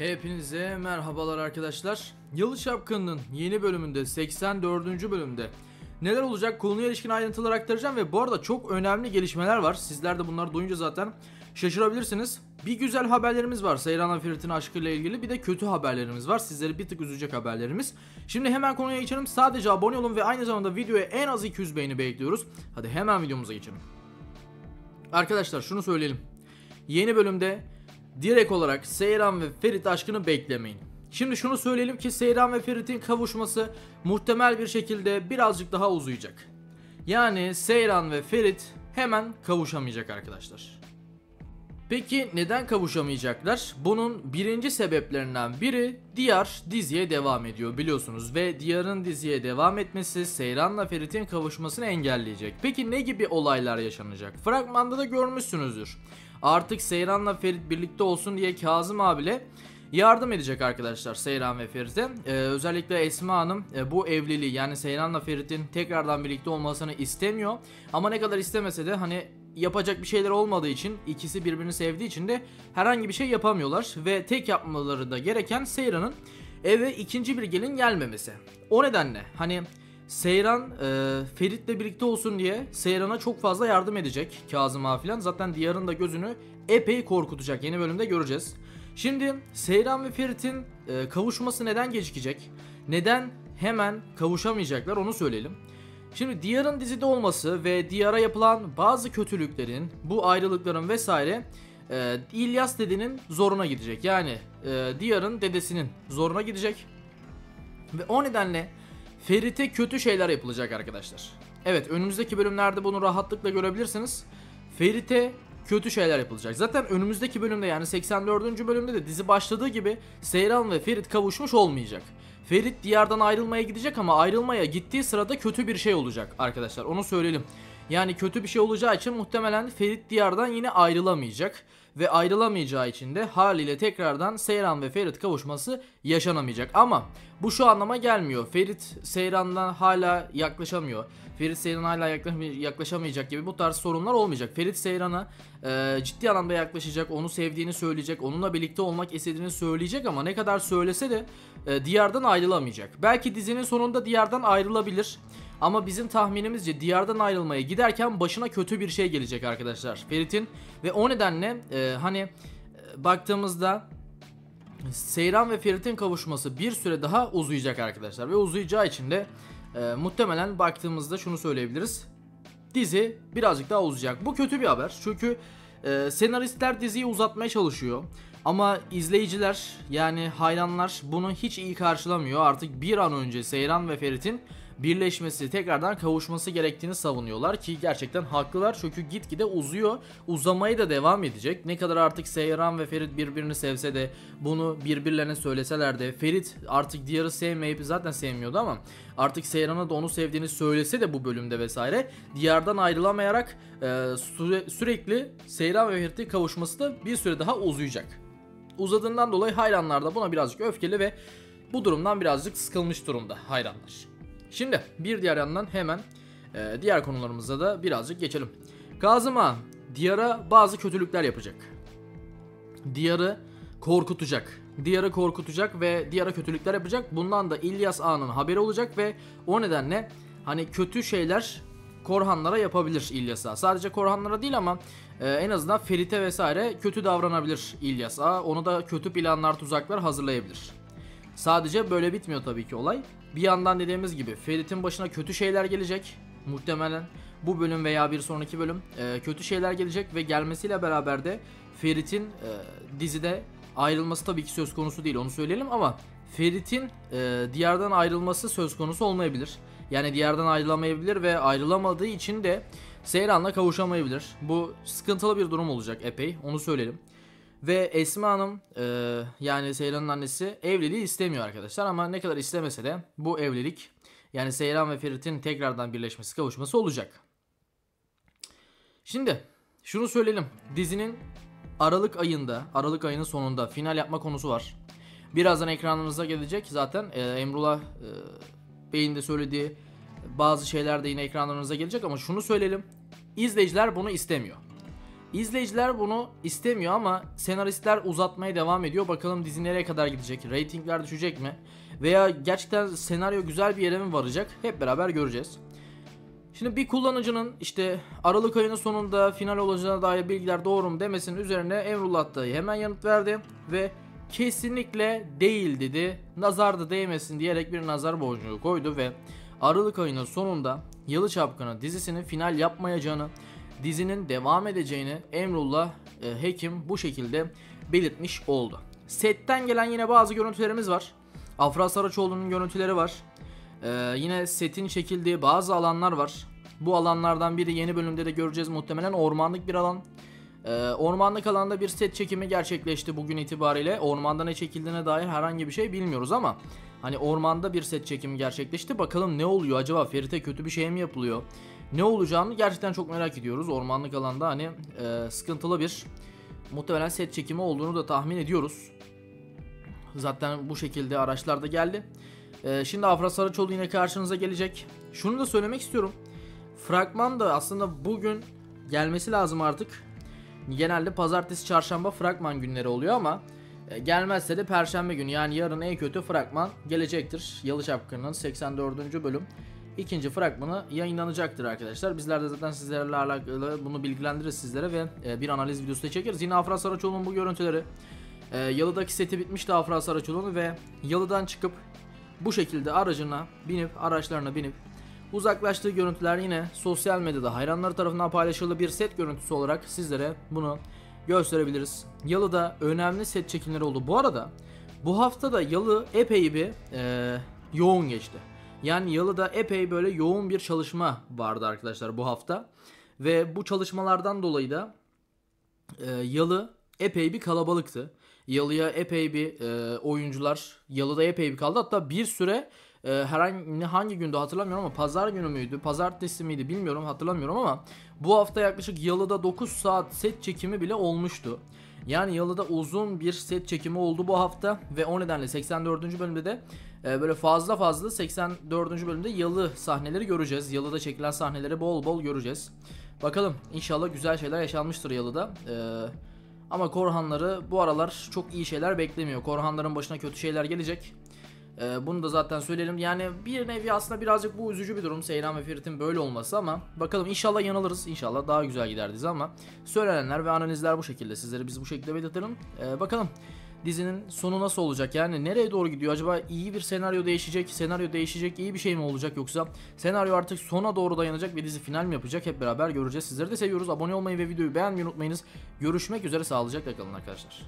Hepinize merhabalar arkadaşlar. Yalı Çapkını'nın yeni bölümünde 84. bölümde neler olacak konuya ilişkin ayrıntılar aktaracağım ve bu arada çok önemli gelişmeler var. Sizler de bunları duyunca zaten şaşırabilirsiniz. Bir güzel haberlerimiz var Seyran'la Ferit'in aşkıyla ilgili, bir de kötü haberlerimiz var. Sizleri bir tık üzecek haberlerimiz. Şimdi hemen konuya geçelim. Sadece abone olun ve aynı zamanda videoya en az 200 beğeni bekliyoruz. Hadi hemen videomuza geçelim. Arkadaşlar şunu söyleyelim. Yeni bölümde direkt olarak Seyran ve Ferit aşkını beklemeyin. Şimdi şunu söyleyelim ki Seyran ve Ferit'in kavuşması muhtemel bir şekilde birazcık daha uzayacak. Yani Seyran ve Ferit hemen kavuşamayacak arkadaşlar. Peki neden kavuşamayacaklar? Bunun birinci sebeplerinden biri Diyar diziye devam ediyor biliyorsunuz ve Diyar'ın diziye devam etmesi Seyran'la Ferit'in kavuşmasını engelleyecek. Peki ne gibi olaylar yaşanacak? Fragmanda da görmüşsünüzdür. Artık Seyran'la Ferit birlikte olsun diye Kazım abiyle yardım edecek arkadaşlar Seyran ve Ferit'e. Özellikle Esma Hanım bu evliliği, yani Seyran'la Ferit'in tekrardan birlikte olmasını istemiyor. Ama ne kadar istemese de hani yapacak bir şeyler olmadığı için, ikisi birbirini sevdiği için de herhangi bir şey yapamıyorlar. Ve tek yapmaları da gereken Seyran'ın eve ikinci bir gelin gelmemesi. O nedenle hani Seyran Ferit'le birlikte olsun diye Seyran'a çok fazla yardım edecek Kazım ağa filan. Zaten Diyar'ın da gözünü epey korkutacak, yeni bölümde göreceğiz. Şimdi Seyran ve Ferit'in kavuşması neden gecikecek? Neden hemen kavuşamayacaklar onu söyleyelim. Şimdi Diyar'ın dizide olması ve Diyar'a yapılan bazı kötülüklerin, bu ayrılıkların vesaire İlyas dedenin zoruna gidecek. Yani Diyar'ın dedesinin zoruna gidecek. Ve o nedenle Ferit'e kötü şeyler yapılacak arkadaşlar. Evet, önümüzdeki bölümlerde bunu rahatlıkla görebilirsiniz. Ferit'e kötü şeyler yapılacak. Zaten önümüzdeki bölümde, yani 84. bölümde de dizi başladığı gibi Seyran ve Ferit kavuşmuş olmayacak. Ferit Diyar'dan ayrılmaya gidecek ama ayrılmaya gittiği sırada kötü bir şey olacak arkadaşlar, onu söyleyelim. Yani kötü bir şey olacağı için muhtemelen Ferit Diyar'dan yine ayrılamayacak. Ve ayrılamayacağı için de haliyle tekrardan Seyran ve Ferit kavuşması yaşanamayacak. Ama bu şu anlama gelmiyor. Ferit Seyran'dan hala yaklaşamıyor, Ferit Seyran'a hala yaklaşamayacak gibi bu tarz sorunlar olmayacak. Ferit Seyran'a ciddi anlamda yaklaşacak, onu sevdiğini söyleyecek, onunla birlikte olmak istediğini söyleyecek ama ne kadar söylese de Diyar'dan ayrılamayacak. Belki dizinin sonunda Diyar'dan ayrılabilir. Ama bizim tahminimizce Diyar'dan ayrılmaya giderken başına kötü bir şey gelecek arkadaşlar Ferit'in. Ve o nedenle baktığımızda Seyran ve Ferit'in kavuşması bir süre daha uzayacak arkadaşlar. Ve uzayacağı için de muhtemelen baktığımızda şunu söyleyebiliriz. Dizi birazcık daha uzayacak. Bu kötü bir haber çünkü senaristler diziyi uzatmaya çalışıyor. Ama izleyiciler, yani hayranlar bunu hiç iyi karşılamıyor. Artık bir an önce Seyran ve Ferit'in birleşmesi, tekrardan kavuşması gerektiğini savunuyorlar ki gerçekten haklılar çünkü gitgide uzuyor, uzamaya da devam edecek. Ne kadar artık Seyran ve Ferit birbirini sevse de, bunu birbirlerine söyleseler de, Ferit artık Diyar'ı sevmeyip zaten sevmiyordu ama artık Seyran'a da onu sevdiğini söylese de bu bölümde vesaire, Diyar'dan ayrılamayarak sürekli Seyran ve Ferit'in kavuşması da bir süre daha uzayacak. Uzadığından dolayı hayranlar da buna birazcık öfkeli ve bu durumdan birazcık sıkılmış durumda hayranlar. Şimdi bir diğer yandan hemen diğer konularımıza da birazcık geçelim. Kazım ağa Diyar'a bazı kötülükler yapacak. Diyar'ı korkutacak ve Diyar'a kötülükler yapacak. Bundan da İlyas ağanın haberi olacak ve o nedenle hani kötü şeyler Korhanlara yapabilir İlyas ağa. Sadece Korhanlara değil ama en azından Ferit'e vesaire kötü davranabilir İlyas ağa. Onu da kötü planlar, tuzaklar hazırlayabilir. Sadece böyle bitmiyor tabii ki olay. Bir yandan dediğimiz gibi Ferit'in başına kötü şeyler gelecek. Muhtemelen bu bölüm veya bir sonraki bölüm kötü şeyler gelecek ve gelmesiyle beraber de Ferit'in dizide ayrılması tabii ki söz konusu değil, onu söyleyelim, ama Ferit'in Diyar'dan ayrılması söz konusu olmayabilir. Yani Diyar'dan ayrılamayabilir ve ayrılamadığı için de Seyran'la kavuşamayabilir. Bu sıkıntılı bir durum olacak epey, onu söyleyelim. Ve Esma Hanım yani Seyran'ın annesi evliliği istemiyor arkadaşlar ama ne kadar istemese de bu evlilik, yani Seyran ve Ferit'in tekrardan birleşmesi, kavuşması olacak. Şimdi şunu söyleyelim, dizinin Aralık ayının sonunda final yapma konusu var. Birazdan ekranınıza gelecek zaten Emrullah Bey'in de söylediği bazı şeyler de yine ekranlarınıza gelecek ama şunu söyleyelim, izleyiciler bunu istemiyor. İzleyiciler bunu istemiyor ama senaristler uzatmaya devam ediyor. Bakalım dizi nereye kadar gidecek? Ratingler düşecek mi? Veya gerçekten senaryo güzel bir yere mi varacak? Hep beraber göreceğiz. Şimdi bir kullanıcının işte Aralık ayının sonunda final olacağına dair bilgiler doğru mu demesinin üzerine Emrullah dayı hemen yanıt verdi ve kesinlikle değil dedi. Nazar da değmesin diyerek bir nazar boncuğu koydu ve Aralık ayının sonunda Yalı Çapkını dizisinin final yapmayacağını, dizinin devam edeceğini Emrullah Hekim bu şekilde belirtmiş oldu. Setten gelen yine bazı görüntülerimiz var. Afra Saraçoğlu'nun görüntüleri var. Yine setin çekildiği bazı alanlar var. Bu alanlardan biri yeni bölümde de göreceğiz muhtemelen, ormanlık bir alan. Ormanlık alanda bir set çekimi gerçekleşti bugün itibariyle. Ormanda ne çekildiğine dair herhangi bir şey bilmiyoruz ama hani ormanda bir set çekimi gerçekleşti. Bakalım ne oluyor acaba, Ferit'e kötü bir şey mi yapılıyor? Ne olacağını gerçekten çok merak ediyoruz. Ormanlık alanda hani sıkıntılı bir muhtemelen set çekimi olduğunu da tahmin ediyoruz. Zaten bu şekilde araçlar da geldi. Şimdi Afra Saraçoğlu yine karşınıza gelecek. Şunu da söylemek istiyorum. Fragman da aslında bugün gelmesi lazım artık. Genelde pazartesi, çarşamba fragman günleri oluyor ama gelmezse de perşembe günü, yani yarın en kötü fragman gelecektir. Yalı Çapkını'nın 84. bölüm ikinci fragmanı yayınlanacaktır arkadaşlar. Bizler de zaten sizlerle alakalı bunu bilgilendiririz sizlere ve bir analiz videosu da çekeriz. Yine Afra Saraçoğlu'nun bu görüntüleri. Yalı'daki seti bitmişti Afra Saraçoğlu'nun ve Yalı'dan çıkıp bu şekilde araçlarına binip uzaklaştığı görüntüler yine sosyal medyada hayranları tarafından paylaşıldığı bir set görüntüsü olarak sizlere bunu gösterebiliriz. Yalı'da önemli set çekimleri oldu. Bu arada bu hafta da Yalı epey bir yoğun geçti. Yani Yalı'da epey böyle yoğun bir çalışma vardı arkadaşlar bu hafta. Ve bu çalışmalardan dolayı da Yalı epey bir kalabalıktı. Yalı'ya epey bir oyuncular Yalı'da epey bir kaldı. Hatta bir süre hangi günde hatırlamıyorum ama pazar günü müydü, pazartesi miydi bilmiyorum, hatırlamıyorum ama bu hafta yaklaşık Yalı'da 9 saat set çekimi bile olmuştu. Yani Yalı'da uzun bir set çekimi oldu bu hafta ve o nedenle 84. bölümde de böyle fazla 84. bölümde Yalı sahneleri göreceğiz. Yalı'da çekilen sahneleri bol bol göreceğiz. Bakalım, inşallah güzel şeyler yaşanmıştır Yalı'da. Ama Korhanları bu aralar çok iyi şeyler beklemiyor. Korhanların başına kötü şeyler gelecek. Bunu da zaten söyleyelim. Yani bir nevi aslında birazcık bu üzücü bir durum, Seyran ve Ferit'in böyle olması, ama bakalım inşallah yanılırız. İnşallah daha güzel gider dizi ama söylenenler ve analizler bu şekilde. Sizlere biz bu şekilde belirtelim. Bakalım dizinin sonu nasıl olacak? Yani nereye doğru gidiyor? Acaba iyi bir senaryo değişecek, iyi bir şey mi olacak, yoksa senaryo artık sona doğru dayanacak ve dizi final mi yapacak? Hep beraber göreceğiz. Sizleri de seviyoruz. Abone olmayı ve videoyu beğenmeyi unutmayınız. Görüşmek üzere, sağlıcakla kalın arkadaşlar.